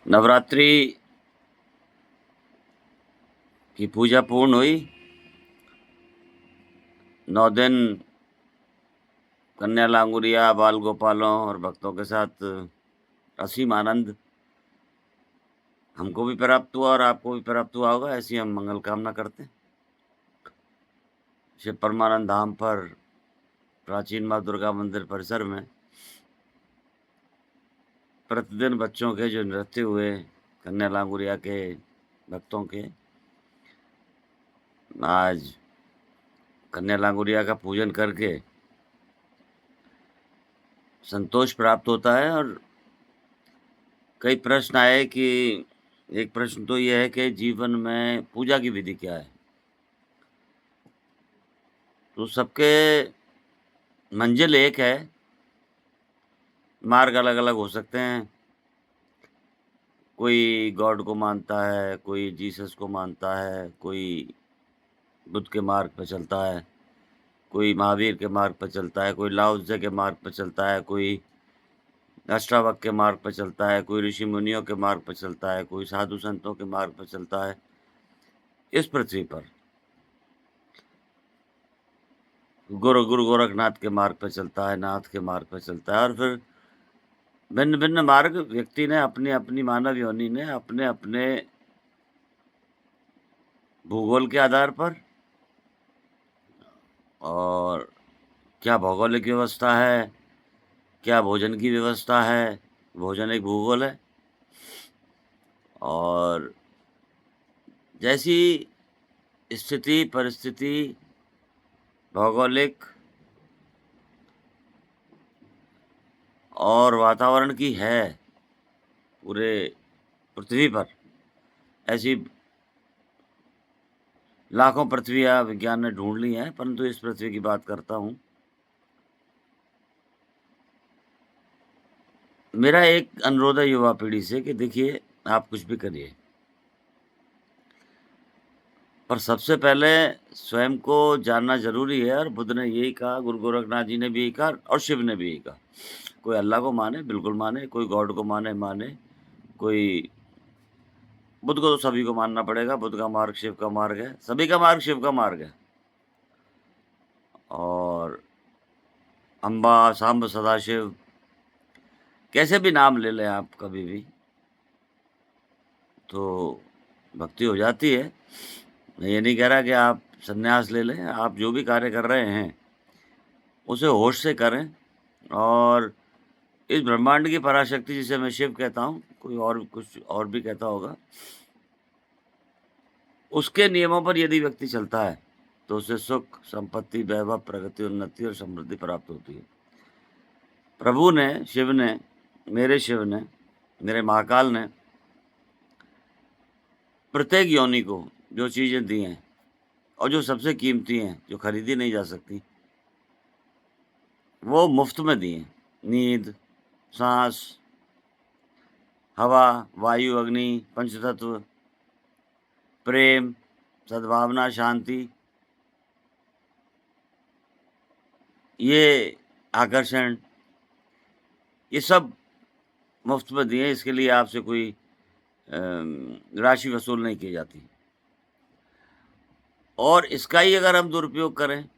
नवरात्रि की पूजा पूर्ण हुई। 9 दिन कन्या लांगुरिया, बाल गोपालों और भक्तों के साथ असीम आनंद हमको भी प्राप्त हुआ और आपको भी प्राप्त हुआ होगा, ऐसी हम मंगल कामना करते हैं। शिव परमानंद धाम पर प्राचीन माँ दुर्गा मंदिर परिसर में प्रतिदिन बच्चों के जो नृत्य हुए, कन्या लांगुरिया के भक्तों के, आज कन्या लांगुरिया का पूजन करके संतोष प्राप्त होता है। और कई प्रश्न आए कि एक प्रश्न तो ये है कि जीवन में पूजा की विधि क्या है? तो सबके मंजिल एक है, मार्ग अलग-अलग हो सकते हैं। कोई गॉड को मानता है, कोई जीसस को मानता है, कोई बुद्ध के मार्ग पे चलता है, कोई महावीर के मार्ग पे चलता है, कोई लाओ त्से के मार्ग पे चलता है, कोई अष्टावक्र के मार्ग पे चलता है, कोई ऋषि मुनियों के मार्ग पे चलता है, कोई साधु संतों के मार्ग पे चलता है। इस पृथ्वी पर गुरु गोरखनाथ के मार्ग पे चलता है, नाथ के मार्ग पे चलता है, और फिर भिन्न-भिन्न मार्ग व्यक्ति ने अपनी-अपनी मानव योनि ने अपने-अपने भूगोल के आधार पर और क्या भौगोलिक व्यवस्था है, क्या भोजन की व्यवस्था है, भोजन एक भूगोल है, और जैसी स्थिति, परिस्थिति, भौगोलिक और वातावरण की है पूरे पृथ्वी पर, ऐसी लाखों पृथ्वियाँ विज्ञान ने ढूँढ ली हैं, परंतु इस पृथ्वी की बात करता हूँ। मेरा एक अनुरोध है युवा पीढ़ी से कि देखिए, आप कुछ भी करिए, पर सबसे पहले स्वयं को जानना ज़रूरी है, और बुद्ध ने यही कहा, गुरु गोरखनाथ जी ने भी यही कहा और शिव ने भी यही कहा। कोई अल्लाह को माने, बिल्कुल माने, कोई गॉड को माने, माने, कोई बुद्ध को तो सभी को मानना पड़ेगा, बुद्ध का मार्ग शिव का मार्ग है, सभी का मार्ग शिव का मार्ग है। और अम्बा, सांब, सदाशिव, कैसे भी नाम ले लें आप कभी भी, तो भक्ति हो जाती है। मैं ये नहीं कह रहा कि आप सन्यास ले लें, आप जो भी कार्य कर रहे हैं, उसे होश से करें, और इस ब्रह्मांड की पराशक्ति जिसे मैं शिव कहता हूँ, कोई और कुछ और भी कहता होगा, उसके नियमों पर यदि व्यक्ति चलता है, तो उसे सुख, संपत्ति, वैभव, प्रगति, उन्नति और समृद्धि प्राप्त होती है। प्रभु ने, शिव ने, मेरे शिव ने, मेरे महाकाल ने प्रत्येक योनि को जो चीज़ें दी हैं, और जो सबसे कीमती हैं, जो खरीदी नहीं जा सकती, वो मुफ्त में दी हैं। नींद, साँस, हवा, वायु, अग्नि, पंचतत्व, प्रेम, सद्भावना, शांति, ये आकर्षण, ये सब मुफ्त में दिए, इसके लिए आपसे कोई राशि वसूल नहीं की जाती। और इसका ही अगर हम दुरुपयोग करें,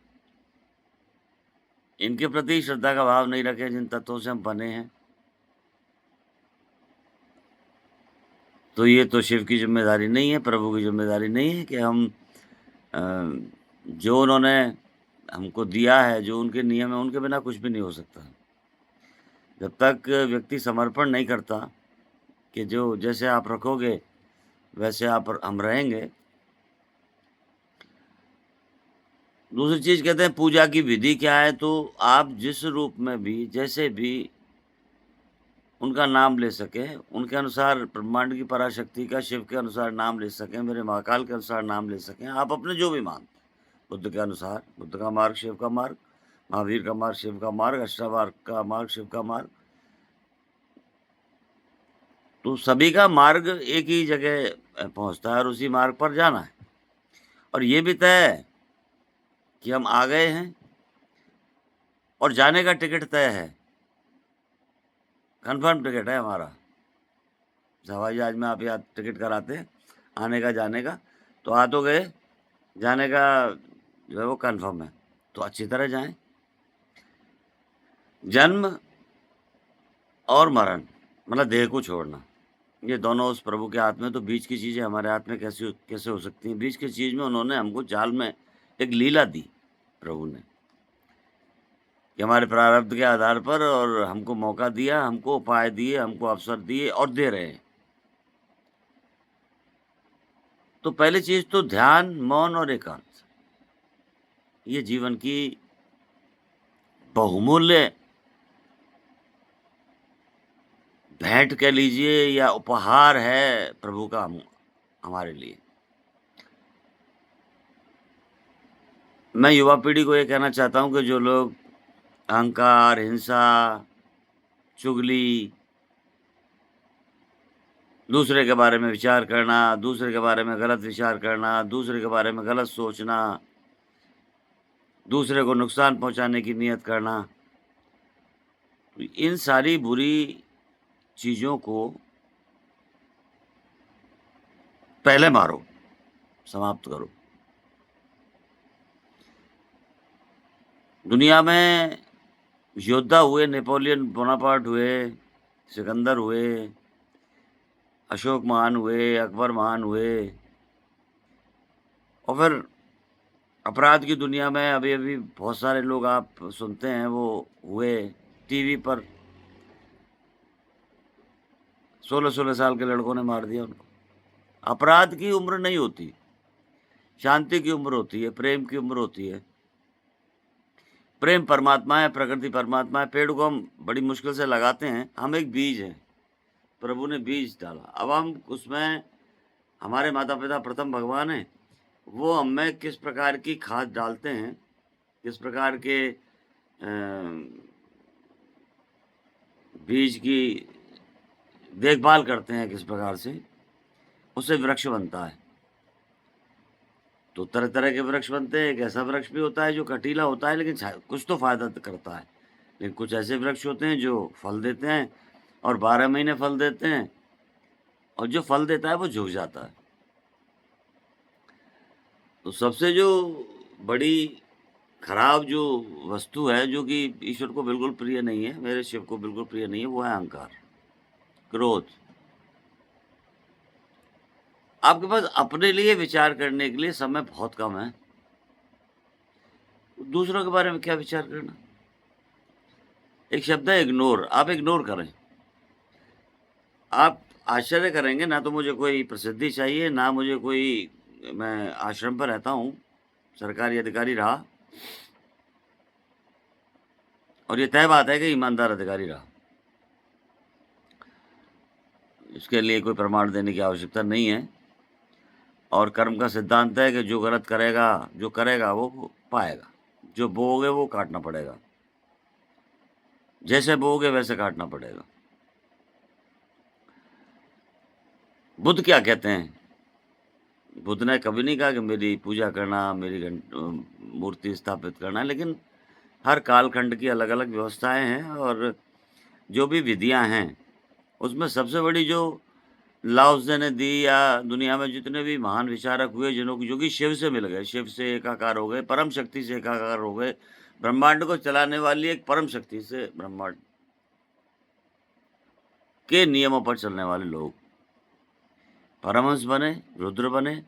इनके प्रति श्रद्धा का भाव नहीं रखें जिन तत्वों से हम बने हैं, तो ये तो शिव की ज़िम्मेदारी नहीं है, प्रभु की ज़िम्मेदारी नहीं है कि हम अ, जो उन्होंने हमको दिया है, जो उनके नियम हैं, उनके बिना कुछ भी नहीं हो सकता। जब तक व्यक्ति समर्पण नहीं करता कि जो जैसे आप रखोगे, वैसे आप हम रहेंगे। दूसरी चीज़ कहते हैं पूजा की विधि क्या है, तो आप जिस रूप में भी, जैसे भी उनका नाम ले सकें, उनके अनुसार ब्रह्मांड की पराशक्ति का, शिव के अनुसार नाम ले सकें, मेरे महाकाल के अनुसार नाम ले सकें, आप अपने जो भी मानते हैं। बुद्ध के अनुसार, बुद्ध का मार्ग शिव का मार्ग, महावीर का मार्ग शिव का मार्ग, अष्टावक्र का मार्ग शिव का मार्ग, तो सभी का मार्ग एक ही जगह पहुँचता है, और उसी मार्ग पर जाना है। और ये भी तय है कि हम आ गए हैं, और जाने का टिकट तय है, कन्फर्म टिकट है हमारा। हवाई जहाज में आप या टिकट कराते आने का जाने का, तो आ तो गए, जाने का जो है वो कन्फर्म है, तो अच्छी तरह जाएँ। जन्म और मरण मतलब देह को छोड़ना, ये दोनों उस प्रभु के हाथ में, तो बीच की चीज़ें हमारे हाथ में कैसे हो सकती हैं? बीच की चीज़ में उन्होंने हमको जाल में एक लीला दी प्रभु ने, कि हमारे प्रारब्ध के आधार पर और हमको मौका दिया, हमको उपाय दिए, हमको अवसर दिए और दे रहे हैं। तो पहली चीज़ तो ध्यान, मौन और एकांत, ये जीवन की बहुमूल्य भेंट कह लीजिए या उपहार है प्रभु का हमारे लिए। मैं युवा पीढ़ी को ये कहना चाहता हूँ कि जो लोग अहंकार, हिंसा, चुगली, दूसरे के बारे में विचार करना, दूसरे के बारे में गलत विचार करना, दूसरे के बारे में गलत सोचना, दूसरे को नुकसान पहुँचाने की नियत करना, तो इन सारी बुरी चीज़ों को पहले मारो, समाप्त करो। दुनिया में योद्धा हुए, नेपोलियन बोनापार्ट हुए, सिकंदर हुए, अशोक महान हुए, अकबर महान हुए और फिर अपराध की दुनिया में अभी-अभी बहुत सारे लोग आप सुनते हैं वो हुए टीवी पर 16-16 साल के लड़कों ने मार दिया उनको। अपराध की उम्र नहीं होती, शांति की उम्र होती है, प्रेम की उम्र होती है। प्रेम परमात्मा है, प्रकृति परमात्मा है, पेड़ को हम बड़ी मुश्किल से लगाते हैं, हम एक बीज हैं, प्रभु ने बीज डाला। अब हम उसमें हमारे माता-पिता प्रथम भगवान हैं, वो हमें किस प्रकार की खाद डालते हैं, किस प्रकार के बीज की देखभाल करते हैं किस प्रकार से, उससे वृक्ष बनता है। तो तरह-तरह के वृक्ष बनते हैं, एक ऐसा वृक्ष भी होता है जो कटीला होता है लेकिन कुछ तो फ़ायदा करता है। लेकिन कुछ ऐसे वृक्ष होते हैं जो फल देते हैं और 12 महीने फल देते हैं और जो फल देता है वो झुक जाता है। तो सबसे जो बड़ी खराब जो वस्तु है, जो कि ईश्वर को बिल्कुल प्रिय नहीं है, मेरे शिव को बिल्कुल प्रिय नहीं है, वो है अहंकार, क्रोध। आपके पास अपने लिए विचार करने के लिए समय बहुत कम है। दूसरों के बारे में क्या विचार करना? एक शब्द है इग्नोर, आप इग्नोर करें। आप आश्चर्य करेंगे, ना तो मुझे कोई प्रसिद्धि चाहिए, ना मुझे कोई मैं आश्रम पर रहता हूँ, सरकारी अधिकारी रहा और ये तय बात है कि ईमानदार अधिकारी रहा। इसके लिए कोई प्रमाण देने की आवश्यकता नहीं है और कर्म का सिद्धांत है कि जो करेगा वो पाएगा। जो बोओगे वो काटना पड़ेगा। जैसे बोओगे वैसे काटना पड़ेगा। बुद्ध क्या कहते हैं? बुद्ध ने कभी नहीं कहा कि मेरी पूजा करना, मेरी मूर्ति स्थापित करना, लेकिन हर कालखंड की अलग-अलग व्यवस्थाएँ हैं और जो भी विधियाँ हैं, उसमें सबसे बड़ी जो लाओ त्से ने दी या दुनिया में जितने भी महान विचारक हुए जो कि शिव से मिल गए, शिव से एकाकार हो गए, परम शक्ति से एकाकार हो गए, ब्रह्मांड को चलाने वाली एक परम शक्ति से ब्रह्मांड के नियमों पर चलने वाले लोग, परमहंस बने, रुद्र बने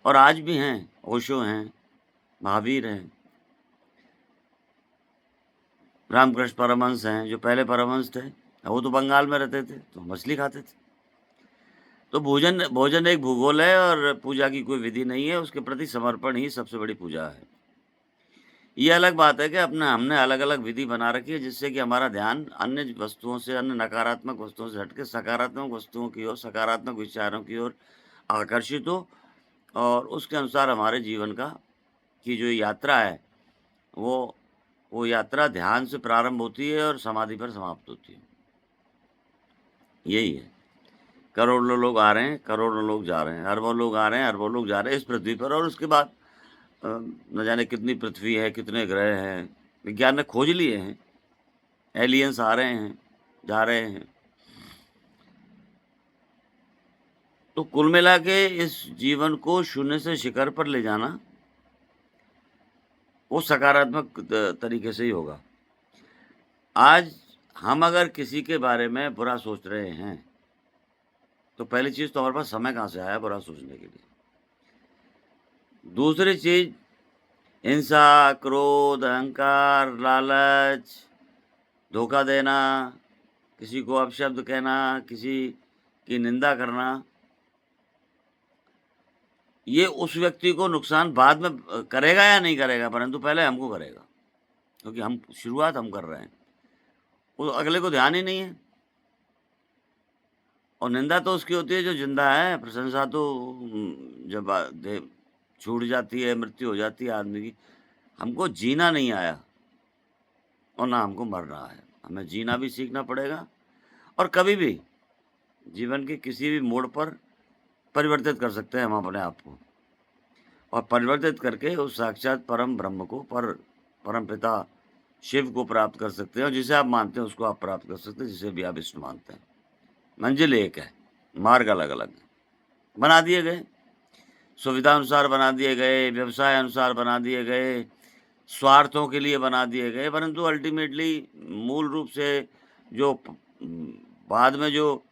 और आज भी हैं, ओशो हैं, महावीर हैं, रामकृष्ण परमहंस हैं, जो पहले परमहंस थे। वो तो बंगाल में रहते थे, तो मछली खाते थे। तो भोजन भोजन एक भूगोल है और पूजा की कोई विधि नहीं है, उसके प्रति समर्पण ही सबसे बड़ी पूजा है। ये अलग बात है कि हमने अलग-अलग विधि बना रखी है जिससे कि हमारा ध्यान अन्य वस्तुओं से, अन्य नकारात्मक वस्तुओं से हट के सकारात्मक वस्तुओं की ओर, सकारात्मक विचारों की ओर आकर्षित हो और उसके अनुसार हमारे जीवन की जो यात्रा है, वो वो यात्रा ध्यान से प्रारंभ होती है और समाधि पर समाप्त होती है। यही है। करोड़ों लोग आ रहे हैं, करोड़ों लोग जा रहे हैं, अरबों लोग आ रहे हैं, अरबों लोग जा रहे हैं इस पृथ्वी पर और उसके बाद न जाने कितनी पृथ्वी है, कितने ग्रह हैं, विज्ञान ने खोज लिए हैं। एलियंस आ रहे हैं, जा रहे हैं। तो कुल मिला के इस जीवन को शून्य से शिखर पर ले जाना, वो सकारात्मक तरीके से ही होगा। आज हम अगर किसी के बारे में बुरा सोच रहे हैं, तो पहली चीज़ तो हमारे पास समय कहाँ से आया बुरा सोचने के लिए। दूसरी चीज़ हिंसा, क्रोध, अहंकार, लालच, धोखा देना, किसी को अपशब्द कहना, किसी की निंदा करना, ये उस व्यक्ति को नुकसान बाद में करेगा या नहीं करेगा, परंतु पहले हमको करेगा, क्योंकि हम शुरुआत हम कर रहे हैं। वो अगले को ध्यान ही नहीं है। और निंदा तो उसकी होती है जो ज़िंदा है, प्रशंसा तो जब देह छूट जाती है, मृत्यु हो जाती है आदमी की। हमको जीना नहीं आया और ना हमको मरना है। हमें जीना भी सीखना पड़ेगा और कभी भी जीवन के किसी भी मोड़ पर परिवर्तित कर सकते हैं हम अपने आप को और परिवर्तित करके उस साक्षात परम ब्रह्म को, परम पिता शिव को प्राप्त कर सकते हैं और जिसे आप मानते हैं उसको आप प्राप्त कर सकते हैं, जिसे भी आप इष्ट मानते हैं। मंजिल एक है, मार्ग अलग-अलग बना दिए गए, सुविधा अनुसार बना दिए गए, व्यवसाय अनुसार बना दिए गए, स्वार्थों के लिए बना दिए गए, परंतु अल्टीमेटली मूल रूप से जो बाद में जो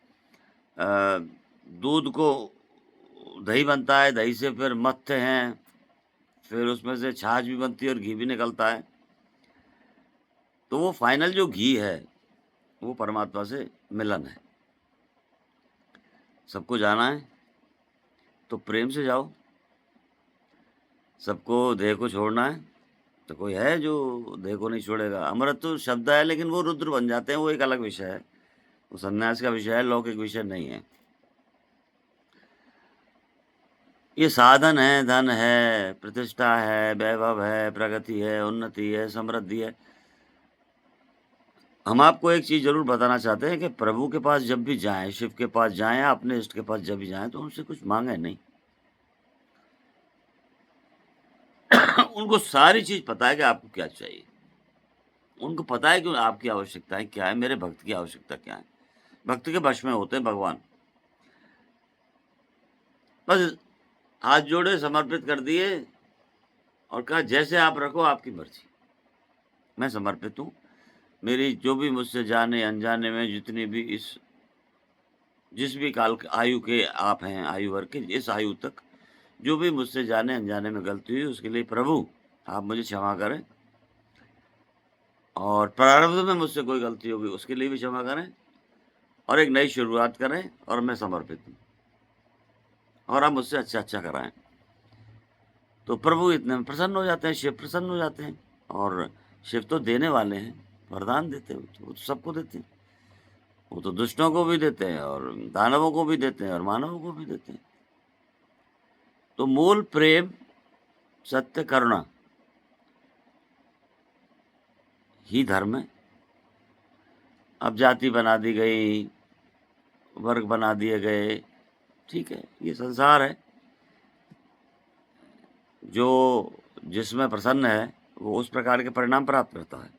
दूध को दही बनता है, दही से फिर मत्थे हैं, फिर उसमें से छाछ भी बनती है और घी भी निकलता है। तो वो फाइनल जो घी है, वो परमात्मा से मिलन है। सबको जाना है, तो प्रेम से जाओ। सबको देह को छोड़ना है, तो कोई है जो देह को नहीं छोड़ेगा। अमृत तो शब्द है, लेकिन वो रुद्र बन जाते हैं, वो एक अलग विषय है। वो सन्यास का विषय है, लौकिक विषय नहीं है। ये साधन है, धन है, प्रतिष्ठा है, वैभव है, प्रगति है, उन्नति है, समृद्धि है। हम आपको एक चीज़ ज़रूर बताना चाहते हैं कि प्रभु के पास जब भी जाएँ, शिव के पास जाएँ या अपने इष्ट के पास जब भी जाएँ, तो उनसे कुछ माँगे नहीं। उनको सारी चीज़ पता है कि आपको क्या चाहिए। उनको पता है कि आपकी आवश्यकताएँ क्या है, मेरे भक्त की आवश्यकता क्या है। भक्त के वश में होते हैं भगवान। बस हाथ जोड़े, समर्पित कर दिए और कहा जैसे आप रखो आपकी मर्ज़ी। मैं समर्पित हूँ। मेरी जो भी मुझसे जाने-अनजाने में जितनी भी जिस भी काल आयु के आप हैं, आयु वर्ग के, इस आयु तक जो भी मुझसे जाने-अनजाने में गलती हुई उसके लिए प्रभु आप मुझे क्षमा करें और प्रारब्ध में मुझसे कोई गलती होगी उसके लिए भी क्षमा करें और एक नई शुरुआत करें और मैं समर्पित हूँ और आप मुझसे अच्छा-अच्छा कराएँ। तो प्रभु इतने में प्रसन्न हो जाते हैं, शिव प्रसन्न हो जाते हैं और शिव तो देने वाले हैं, वरदान देते हैं, वो तो सबको देते हैं। वो तो दुष्टों को भी देते हैं और दानवों को भी देते हैं और मानवों को भी देते हैं। तो मूल प्रेम, सत्य, करुणा ही धर्म है। अब जाति बना दी गई, वर्ग बना दिए गए, ठीक है, ये संसार है। जो जिसमें प्रसन्न है, वो उस प्रकार के परिणाम प्राप्त करता है।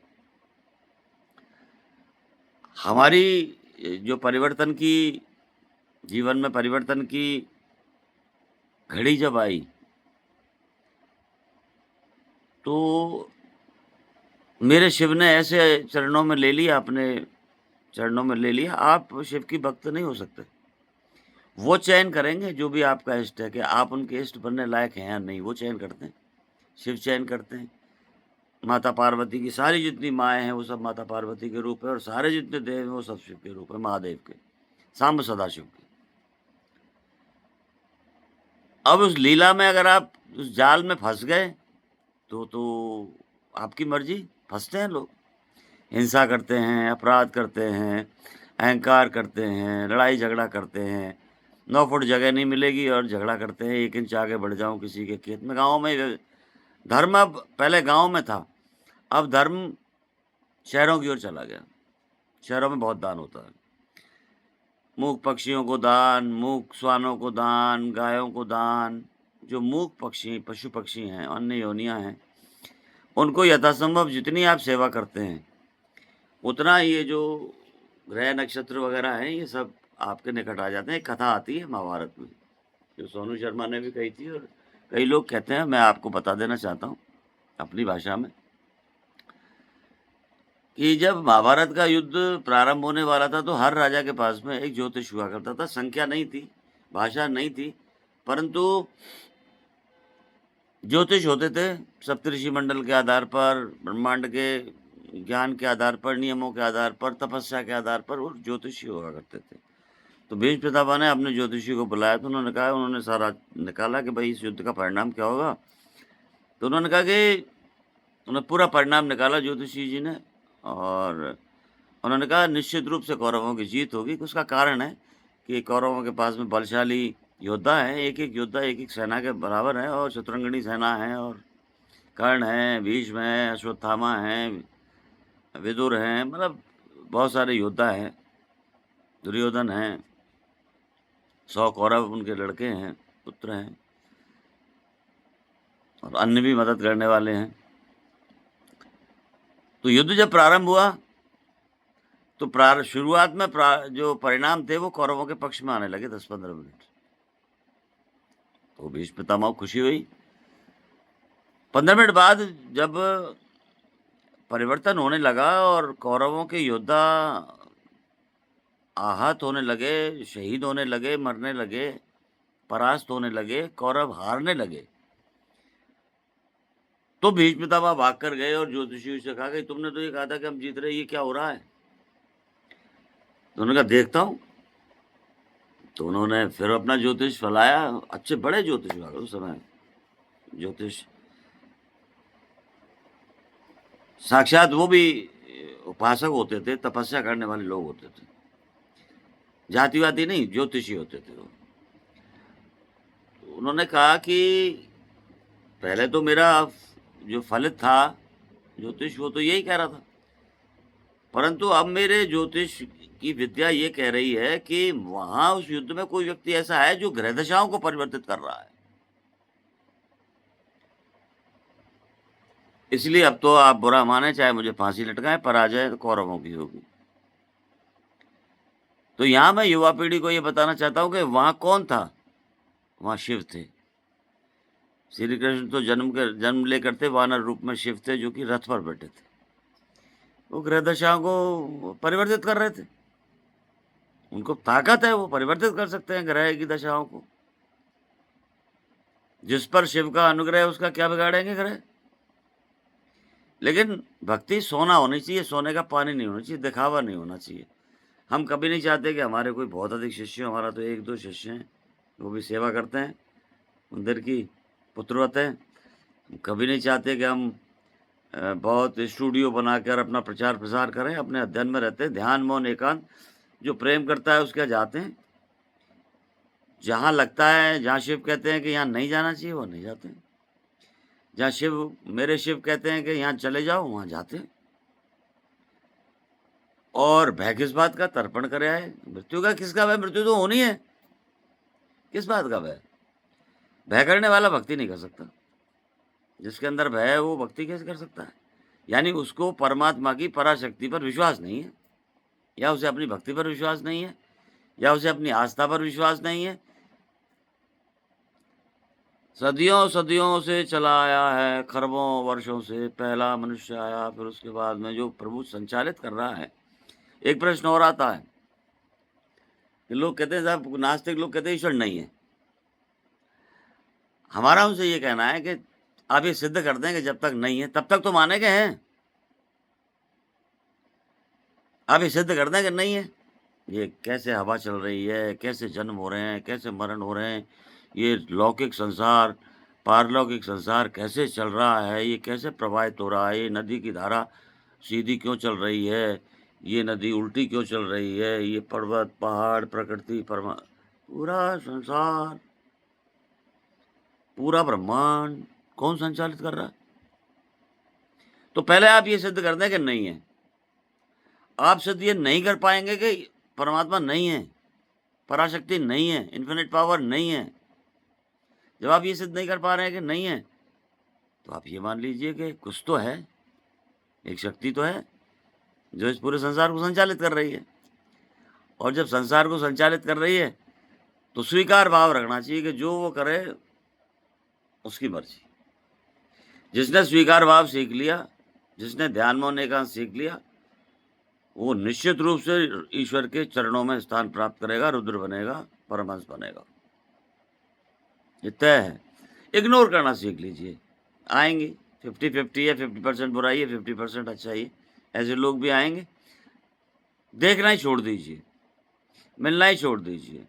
हमारी जो परिवर्तन की जीवन में परिवर्तन की घड़ी जब आई, तो मेरे शिव ने ऐसे चरणों में ले लिया, अपने चरणों में ले लिया, आप शिव की भक्त नहीं हो सकते। वो चयन करेंगे जो भी आपका इष्ट है कि आप उनके इष्ट बनने लायक हैं या नहीं, वो चयन करते हैं। शिव चयन करते हैं। माता पार्वती की सारी जितनी माएँ हैं, वो सब माता पार्वती के रूप है और सारे जितने देव हैं, वो सब शिव के रूप है, महादेव के, सांब सदाशिव के। अब उस लीला में अगर आप उस जाल में फँस गए, तो आपकी मर्ज़ी, फँसते हैं लोग। हिंसा करते हैं, अपराध करते हैं, अहंकार करते हैं, लड़ाई-झगड़ा करते हैं। 9 फुट जगह नहीं मिलेगी और झगड़ा करते हैं, 1 इंच आगे बढ़ जाऊँ किसी के खेत में। गाँव में धर्म अब पहले गाँव में था, अब धर्म शहरों की ओर चला गया। शहरों में बहुत दान होता है। मूक पक्षियों को दान, मूक श्वानों को दान, गायों को दान। जो मूक पक्षी, पशु-पक्षी हैं, अन्य योनियाँ हैं, उनको यथासंभव जितनी आप सेवा करते हैं, उतना ये जो ग्रह नक्षत्र वगैरह हैं, ये सब आपके निकट आ जाते हैं। एक कथा आती है महाभारत में, जो सोनू शर्मा ने भी कही थी और कई लोग कहते हैं, मैं आपको बता देना चाहता हूँ अपनी भाषा में, कि जब महाभारत का युद्ध प्रारंभ होने वाला था, तो हर राजा के पास में एक ज्योतिष हुआ करता था। संख्या नहीं थी, भाषा नहीं थी, परंतु ज्योतिष होते थे। सप्तऋषि मंडल के आधार पर, ब्रह्मांड के ज्ञान के आधार पर, नियमों के आधार पर, तपस्या के आधार पर वो ज्योतिषी हुआ करते थे। तो भीष्म पितामह ने अपने ज्योतिषी को बुलाया, तो उन्होंने कहा, उन्होंने सारा निकाला कि भाई इस युद्ध का परिणाम क्या होगा। तो उन्होंने कहा कि उन्होंने पूरा परिणाम निकाला ज्योतिषी जी ने, और उन्होंने कहा निश्चित रूप से कौरवों की जीत होगी। उसका कारण है कि कौरवों के पास में बलशाली योद्धा हैं, एक-एक योद्धा एक-एक सेना के बराबर है, और शतरंगिणी सेना है, और कर्ण है, भीष्म है, अश्वत्थामा हैं, विदुर हैं, मतलब बहुत सारे योद्धा हैं, दुर्योधन हैं, 100 कौरव उनके लड़के हैं, पुत्र हैं, और अन्य भी मदद करने वाले हैं। तो युद्ध जब प्रारंभ हुआ, तो शुरुआत में जो परिणाम थे वो कौरवों के पक्ष में आने लगे 10-15 मिनट। तो भीष्म पितामह को खुशी हुई। 15 मिनट बाद जब परिवर्तन होने लगा और कौरवों के योद्धा आहत होने लगे, शहीद होने लगे, मरने लगे, परास्त होने लगे, कौरव हारने लगे, तो भीष्म पितामह भाग कर गए और ज्योतिषी से कहा कि तुमने तो ये कहा था कि हम जीत रहे, ये क्या हो रहा है? तो उन्होंने कहा देखता हूँ। तो उन्होंने फिर अपना ज्योतिष फैलाया। अच्छे बड़े ज्योतिष हुआ उस समय, ज्योतिष साक्षात वो भी उपासक होते थे, तपस्या करने वाले लोग होते थे, जातिवादी नहीं, ज्योतिषी होते थे वो। तो उन्होंने कहा कि पहले तो मेरा जो फलित था ज्योतिष, वो तो यही कह रहा था, परंतु अब मेरे ज्योतिष की विद्या ये कह रही है कि वहां उस युद्ध में कोई व्यक्ति ऐसा है जो ग्रह दशाओं को परिवर्तित कर रहा है। इसलिए अब तो आप बुरा माने, चाहे मुझे फांसी लटकाएं, पराजय तो कौरवों की होगी। तो यहां मैं युवा पीढ़ी को ये बताना चाहता हूं कि वहां कौन था? वहां शिव थे। श्री कृष्ण तो जन्म लेकर थे, वानर रूप में शिव थे, जो कि रथ पर बैठे थे। वो ग्रह दशाओं को परिवर्तित कर रहे थे। उनको ताकत है, वो परिवर्तित कर सकते हैं ग्रह की दशाओं को। जिस पर शिव का अनुग्रह है, उसका क्या बिगाड़ेंगे ग्रह? लेकिन भक्ति सोना होनी चाहिए, सोने का पानी नहीं होना चाहिए, दिखावा नहीं होना चाहिए। हम कभी नहीं चाहते कि हमारे कोई बहुत अधिक शिष्य हो। हमारा तो 1-2 शिष्य हैं, वो भी सेवा करते हैं, मंदिर की पुत्रवत हैं। कभी नहीं चाहते कि हम बहुत स्टूडियो बनाकर अपना प्रचार प्रसार करें, अपने अध्ययन में रहते हैं। ध्यान, मौन, एकांत, जो प्रेम करता है उसके यहाँ जाते हैं। जहाँ लगता है, जहाँ शिव कहते हैं कि यहाँ नहीं जाना चाहिए, वो नहीं जाते हैं। जहाँ मेरे शिव कहते हैं कि यहाँ चले जाओ, वहाँ जाते हैं। और भय किस बात का? तर्पण करे आए। मृत्यु का किसका भय? मृत्यु तो होनी है, किस बात का भय? भय करने वाला भक्ति नहीं कर सकता। जिसके अंदर भय है, वो भक्ति कैसे कर सकता है? यानी उसको परमात्मा की पराशक्ति पर विश्वास नहीं है, या उसे अपनी भक्ति पर विश्वास नहीं है, या उसे अपनी आस्था पर विश्वास नहीं है। सदियों सदियों से चला आया है, खरबों वर्षों से पहला मनुष्य आया, फिर उसके बाद में जो प्रभु संचालित कर रहा है। एक प्रश्न और आता है कि लोग कहते हैं, साहब नास्तिक लोग कहते हैं ईश्वर नहीं है। हमारा उनसे ये कहना है कि आप ये सिद्ध कर दें कि जब तक नहीं है तब तक तो माने के हैं। आप ये सिद्ध कर दें कि नहीं है। ये कैसे हवा चल रही है, कैसे जन्म हो रहे हैं, कैसे मरण हो रहे हैं, ये लौकिक संसार, पारलौकिक संसार कैसे चल रहा है, ये कैसे प्रवाहित हो रहा है, ये नदी की धारा सीधी क्यों चल रही है, ये नदी उल्टी क्यों चल रही है, ये पर्वत, पहाड़, प्रकृति, पूरा संसार, पूरा ब्रह्मांड कौन संचालित कर रहा है? तो पहले आप ये सिद्ध कर दें कि नहीं है। आप सिद्ध ये नहीं कर पाएंगे कि परमात्मा नहीं है, पराशक्ति नहीं है, इन्फिनिट पावर नहीं है। जब आप ये सिद्ध नहीं कर पा रहे हैं कि नहीं है, तो आप ये मान लीजिए कि कुछ तो है, एक शक्ति तो है जो इस पूरे संसार को संचालित कर रही है। और जब संसार को संचालित कर रही है, तो स्वीकार भाव रखना चाहिए कि जो वो करे, उसकी मर्ज़ी। जिसने स्वीकार भाव सीख लिया, जिसने ध्यान में होने का सीख लिया, वो निश्चित रूप से ईश्वर के चरणों में स्थान प्राप्त करेगा, रुद्र बनेगा, परमहंस बनेगा। ये तय है। इग्नोर करना सीख लीजिए, आएँगे 50-50 है, 50% बुराई है, 50% अच्छाई है, ऐसे लोग भी आएँगे। देखना ही छोड़ दीजिए, मिलना ही छोड़ दीजिए,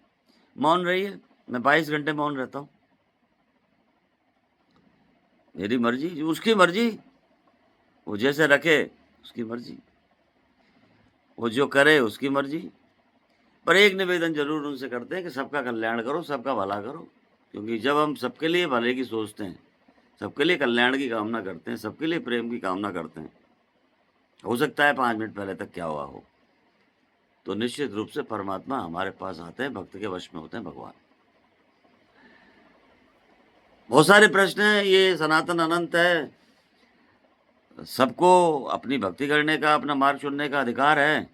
मौन रहिए। मैं 22 घंटे मौन रहता हूँ। मेरी मर्ज़ी, उसकी मर्ज़ी, वो जैसे रखे उसकी मर्ज़ी, वो जो करे उसकी मर्ज़ी। पर एक निवेदन ज़रूर उनसे करते हैं कि सबका कल्याण करो, सबका भला करो, क्योंकि जब हम सबके लिए भले की सोचते हैं, सबके लिए कल्याण की कामना करते हैं, सबके लिए प्रेम की कामना करते हैं, हो सकता है 5 मिनट पहले तक क्या हुआ हो, तो निश्चित रूप से परमात्मा हमारे पास आते हैं, भक्त के वश में होते हैं भगवान। बहुत सारे प्रश्न हैं, ये सनातन अनंत है, सबको अपनी भक्ति करने का, अपना मार्ग चुनने का अधिकार है।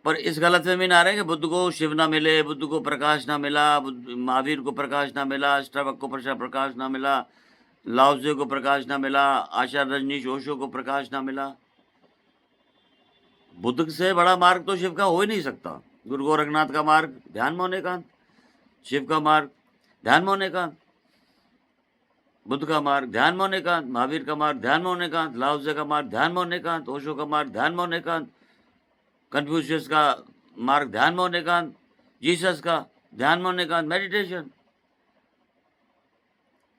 पर इस गलतफ़हमी में आ रहे हैं कि बुद्ध को शिव ना मिले, बुद्ध को प्रकाश ना मिला, महावीर को प्रकाश ना मिला, अष्टावक्र को प्रकाश ना मिला, लाओ त्से को प्रकाश ना मिला, आचार्य रजनीश ओशो को प्रकाश ना मिला। बुद्ध से बड़ा मार्ग तो शिव का हो ही नहीं सकता। गुरु गोरखनाथ का मार्ग ध्यान में होने का, शिव का मार्ग ध्यान में होने का, बुद्ध का मार्ग ध्यान में होने का, महावीर का मार्ग ध्यान में होने का, लाओ त्से का मार्ग ध्यान में होने का, ओशो का मार्ग ध्यान में होने का, कन्फ्यूशियस का मार्ग ध्यान में होने का, जीसस का ध्यान में होने का, मेडिटेशन,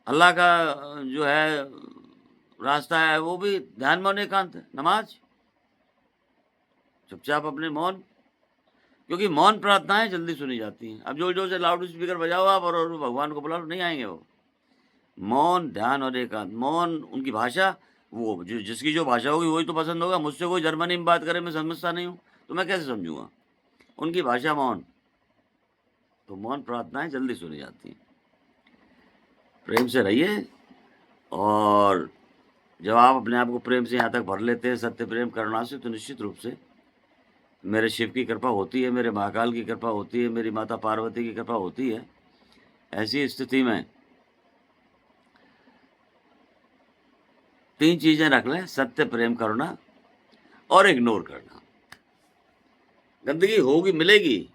अल्लाह का जो है रास्ता है वो भी ध्यान में होने का, नमाज, चुपचाप अपने मौन, क्योंकि मौन प्रार्थनाएं जल्दी सुनी जाती हैं। अब जोर जोर से लाउड स्पीकर बजाओ आप और भगवान को बुलाओ, नहीं आएंगे वो। मौन, ध्यान और एकांत। मौन, उनकी भाषा, वो जो जिसकी जो भाषा होगी वही तो पसंद होगा। मुझसे कोई जर्मनी में बात करे, मैं समझता नहीं हूँ, तो मैं कैसे समझूंगा? उनकी भाषा मौन, तो मौन प्रार्थनाएं जल्दी सुनी जाती हैं। प्रेम से रहिए, और जब आप अपने आप को प्रेम से यहाँ तक भर लेते हैं, सत्य, प्रेम, करुणा से, तो निश्चित रूप से मेरे शिव की कृपा होती है, मेरे महाकाल की कृपा होती है, मेरी माता पार्वती की कृपा होती है। ऐसी स्थिति में 3 चीज़ें रख लें: सत्य, प्रेम, करुणा और इग्नोर करना। गंदगी होगी, मिलेगी,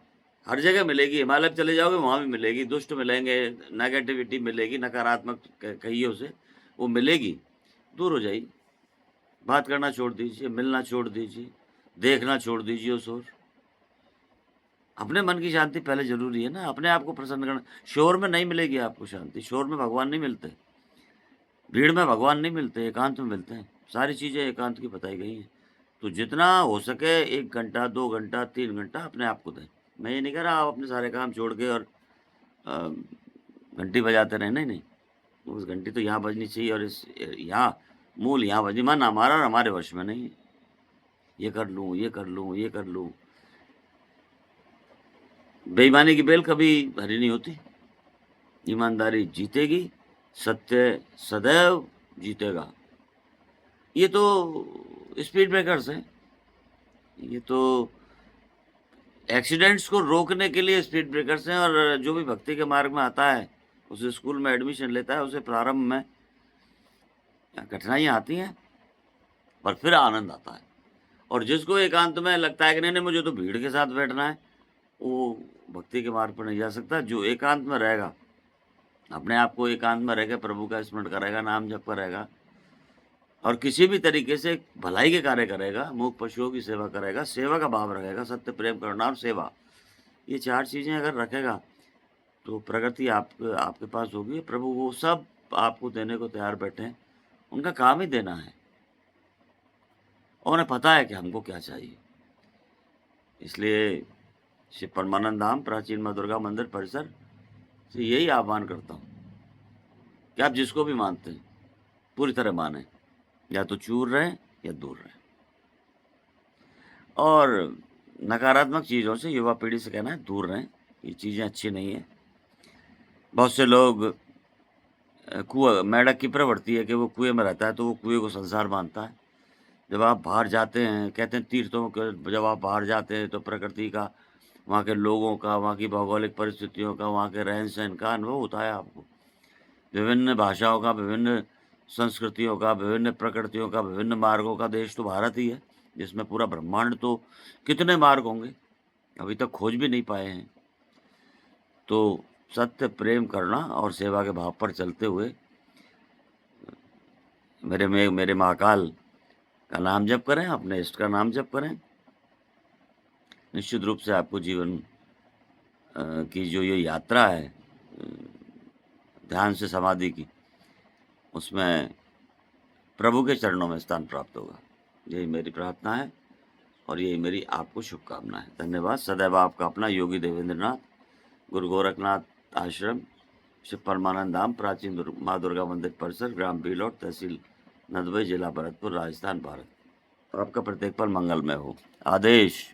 हर जगह मिलेगी। हिमालय पे चले जाओगे वहाँ भी मिलेगी, दुष्ट मिलेंगे, नेगेटिविटी मिलेगी, नकारात्मक कहियों से वो मिलेगी। दूर हो जाइए, बात करना छोड़ दीजिए, मिलना छोड़ दीजिए, देखना छोड़ दीजिए उस ओर। अपने मन की शांति पहले ज़रूरी है ना, अपने आप को प्रसन्न करना। शोर में नहीं मिलेगी आपको शांति, शोर में भगवान नहीं मिलते, भीड़ में भगवान नहीं मिलते, एकांत में मिलते हैं। सारी चीज़ें एकांत की बताई गई हैं। तो जितना हो सके 1 घंटा, 2 घंटा, 3 घंटा अपने आप को दें। मैं ये नहीं कह रहा आप अपने सारे काम छोड़ के और अ, घंटी बजाते रहें, नहीं। उस घंटी तो यहाँ बजनी चाहिए, और इस यहाँ मूल यहाँ बजनी। मन हमारा और हमारे वश में नहीं है। ये कर लूँ, ये कर लूँ, ये कर लूँ। बेईमानी की बेल कभी हरी नहीं होती। ईमानदारी जीतेगी, सत्य सदैव जीतेगा। ये तो स्पीड ब्रेकर्स हैं। ये तो एक्सीडेंट्स को रोकने के लिए स्पीड ब्रेकर्स हैं। और जो भी भक्ति के मार्ग में आता है, उसे स्कूल में एडमिशन लेता है, उसे प्रारंभ में कठिनाइयाँ आती हैं, पर फिर आनंद आता है। और जिसको एकांत में लगता है कि नहीं मुझे तो भीड़ के साथ बैठना है, वो भक्ति के मार्ग पर नहीं जा सकता। जो एकांत में रहेगा, अपने आप को एकांत में रहकर प्रभु का स्मरण करेगा, नाम जप करेगा, और किसी भी तरीके से भलाई के कार्य करेगा, मूक पशुओं की सेवा करेगा, सेवा का भाव रखेगा, सत्य, प्रेम, करुणा और सेवा, ये 4 चीज़ें अगर रखेगा, तो प्रगति आपके पास होगी। प्रभु वो सब आपको देने को तैयार बैठे हैं। उनका काम ही देना है, और उन्हें पता है कि हमको क्या चाहिए। इसलिए श्री परमानंद धाम, प्राचीन माँ दुर्गा मंदिर परिसर से यही आह्वान करता हूँ कि आप जिसको भी मानते हैं, पूरी तरह मानें, या तो चूर रहें या दूर रहें। और नकारात्मक चीज़ों से युवा पीढ़ी से कहना है दूर रहें, ये चीज़ें अच्छी नहीं हैं। बहुत से लोग कुआँ, मेंढक की प्रवृत्ति है कि वो कुएँ में रहता है, तो वो कुएँ को संसार मानता है। जब आप बाहर जाते हैं, कहते हैं तीर्थों के जब आप बाहर जाते हैं तो प्रकृति का, वहाँ के लोगों का, वहाँ की भौगोलिक परिस्थितियों का, वहाँ के रहन-सहन का अनुभव होता है आपको। विभिन्न भाषाओं का, विभिन्न संस्कृतियों का, विभिन्न प्रकृतियों का, विभिन्न मार्गों का देश तो भारत ही है, जिसमें पूरा ब्रह्मांड तो कितने मार्ग होंगे, अभी तक खोज भी नहीं पाए हैं। तो सत्य, प्रेम, करुणा और सेवा के भाव पर चलते हुए मेरे महाकाल का नाम जप करें, अपने इष्ट का नाम जप करें। निश्चित रूप से आपको जीवन की जो ये यात्रा है ध्यान से समाधि की, उसमें प्रभु के चरणों में स्थान प्राप्त होगा। यही मेरी प्रार्थना है और यही मेरी आपको शुभकामना है। धन्यवाद। सदैव आपका अपना योगी देवेंद्र नाथ, गुरु गोरखनाथ आश्रम, शिव परमानंद धाम, प्राचीन माँ दुर्गा मंदिर परिसर, ग्राम बीलोट, तहसील नदबई, जिला भरतपुर, राजस्थान, भारत। आपका प्रत्येक पल मंगलमय हो। आदेश।